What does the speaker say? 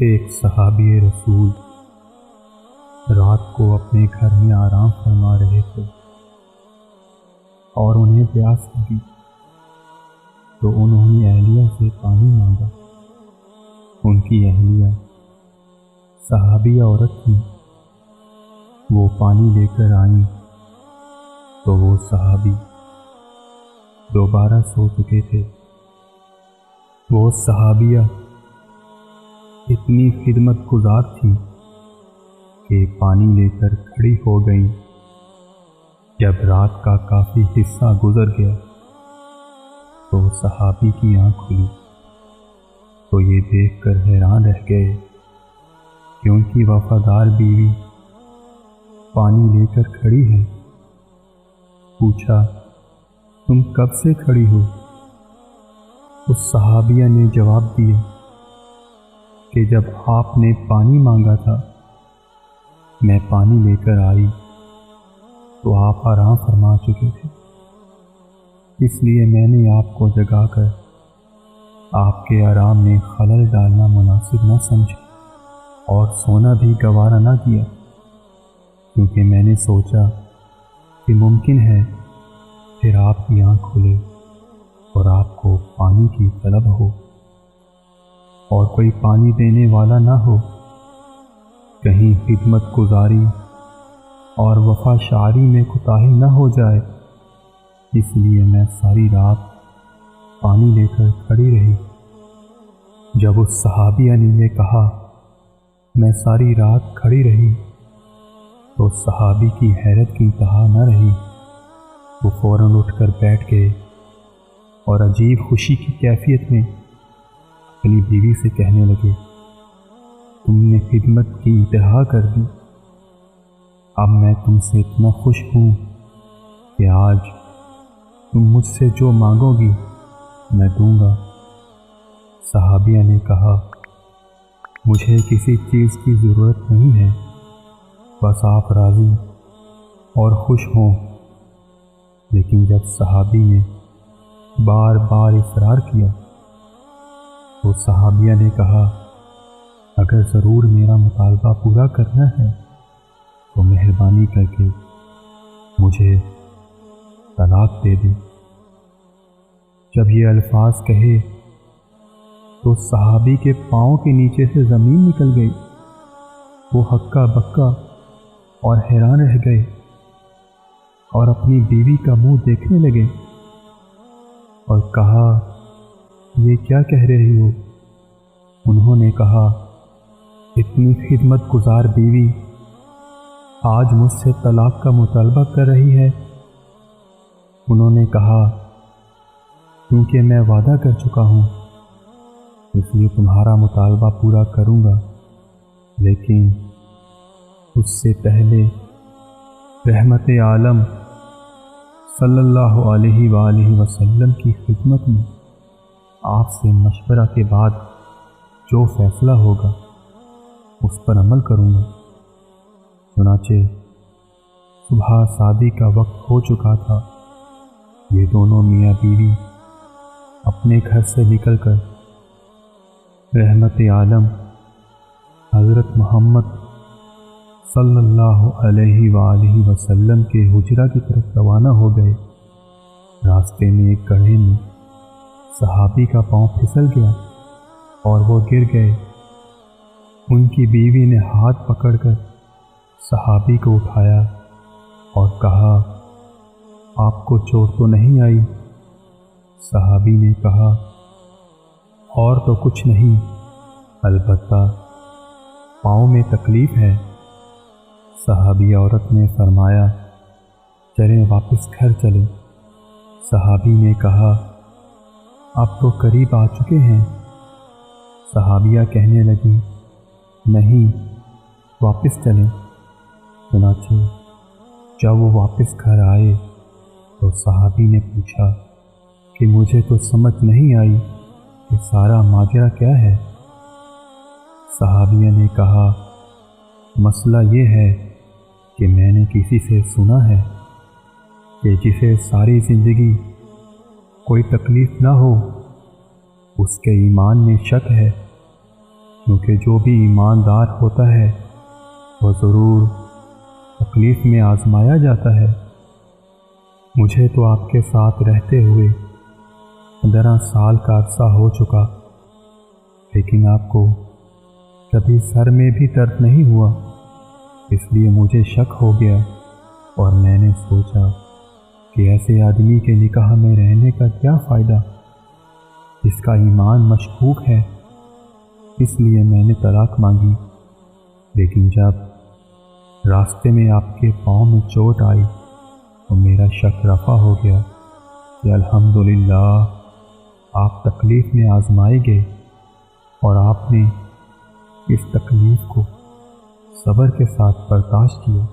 ایک صحابی رسول رات کو اپنے گھر میں آرام فرما رہے تھے اور انہیں پیاس لگی تو انہوں نے اہلیہ سے پانی مانگا۔ ان کی اہلیہ صحابی عورت تھی۔ وہ پانی لے کر آئیں تو وہ صحابی دوبارہ سو چکے تھے۔ وہ صحابیہ اتنی خدمت گزار تھی کہ پانی لے کر کھڑی ہو گئیں۔ جب رات کا کافی حصہ گزر گیا تو صحابی کی آنکھ کھلی تو یہ دیکھ کر حیران رہ گئے کہ ان کی وفادار بیوی پانی لے کر کھڑی ہے۔ پوچھا، تم کب سے کھڑی ہو؟ اس صحابیہ نے جواب دیا کہ جب آپ نے پانی مانگا تھا میں پانی لے کر آئی تو آپ آرام فرما چکے تھے، اس لیے میں نے آپ کو جگا کر آپ کے آرام میں خلل ڈالنا مناسب نہ سمجھا اور سونا بھی گوارا نہ کیا، کیونکہ میں نے سوچا کہ ممکن ہے پھر آپ کی آنکھ کھلے اور آپ کو پانی کی طلب ہو اور کوئی پانی دینے والا نہ ہو، کہیں خدمت گزاری اور وفا شعاری میں کوتاہی نہ ہو جائے، اس لیے میں ساری رات پانی لے کر کھڑی رہی۔ جب اس صحابیہ نے یہ کہا میں ساری رات کھڑی رہی تو صحابی کی حیرت کی انتہا نہ رہی۔ وہ فوراً اٹھ کر بیٹھ گئے اور عجیب خوشی کی کیفیت میں اپنی بیوی سے کہنے لگے، تم نے خدمت کی انتہا کر دی، اب میں تم سے اتنا خوش ہوں کہ آج تم مجھ سے جو مانگو گی میں دوں گا۔ صحابیہ نے کہا، مجھے کسی چیز کی ضرورت نہیں ہے، بس آپ راضی اور خوش ہوں۔ لیکن جب صحابی نے بار بار اصرار کیا تو صحابیہ نے کہا، اگر ضرور میرا مطالبہ پورا کرنا ہے تو مہربانی کر کے مجھے طلاق دے دیں۔ جب یہ الفاظ کہے تو صحابی کے پاؤں کے نیچے سے زمین نکل گئی۔ وہ ہکا بکا اور حیران رہ گئے اور اپنی بیوی کا منہ دیکھنے لگے اور کہا، یہ کیا کہہ رہی ہو؟ انہوں نے کہا، اتنی خدمت گزار بیوی آج مجھ سے طلاق کا مطالبہ کر رہی ہے۔ انہوں نے کہا، کیونکہ میں وعدہ کر چکا ہوں اس لیے تمہارا مطالبہ پورا کروں گا، لیکن اس سے پہلے رحمت عالم صلی اللہ علیہ وآلہ وسلم کی خدمت میں آپ سے مشورہ کے بعد جو فیصلہ ہوگا اس پر عمل کروں گا۔ چنانچہ صبح شادی کا وقت ہو چکا تھا۔ یہ دونوں میاں بیوی اپنے گھر سے نکل کر رحمت عالم حضرت محمد صلی اللہ علیہ وآلہ وسلم کے حجرہ کی طرف روانہ ہو گئے۔ راستے میں ایک گڑھے میں صحابی کا پاؤں پھسل گیا اور وہ گر گئے۔ ان کی بیوی نے ہاتھ پکڑ کر صحابی کو اٹھایا اور کہا، آپ کو چوٹ تو نہیں آئی؟ صحابی نے کہا، اور تو کچھ نہیں، البتہ پاؤں میں تکلیف ہے۔ صحابی عورت نے فرمایا، چلیں واپس گھر چلیں۔ صحابی نے کہا، اب تو قریب آ چکے ہیں۔ صحابیہ کہنے لگی، نہیں، واپس چلیں۔ چنانچہ جب وہ واپس گھر آئے تو صحابی نے پوچھا کہ مجھے تو سمجھ نہیں آئی کہ سارا ماجرا کیا ہے۔ صحابیہ نے کہا، مسئلہ یہ ہے کہ میں نے کسی سے سنا ہے کہ جسے ساری زندگی کوئی تکلیف نہ ہو اس کے ایمان میں شک ہے، کیونکہ جو بھی ایماندار ہوتا ہے وہ ضرور تکلیف میں آزمایا جاتا ہے۔ مجھے تو آپ کے ساتھ رہتے ہوئے 15 سال کا عرصہ ہو چکا، لیکن آپ کو کبھی سر میں بھی درد نہیں ہوا، اس لیے مجھے شک ہو گیا اور میں نے سوچا کہ ایسے آدمی کے نکاح میں رہنے کا کیا فائدہ، جس کا ایمان مشکوک ہے۔ اس لیے میں نے طلاق مانگی، لیکن جب راستے میں آپ کے پاؤں میں چوٹ آئی تو میرا شک رفع ہو گیا کہ الحمدللہ آپ تکلیف میں آزمائے گئے اور آپ نے اس تکلیف کو صبر کے ساتھ برداشت کیا۔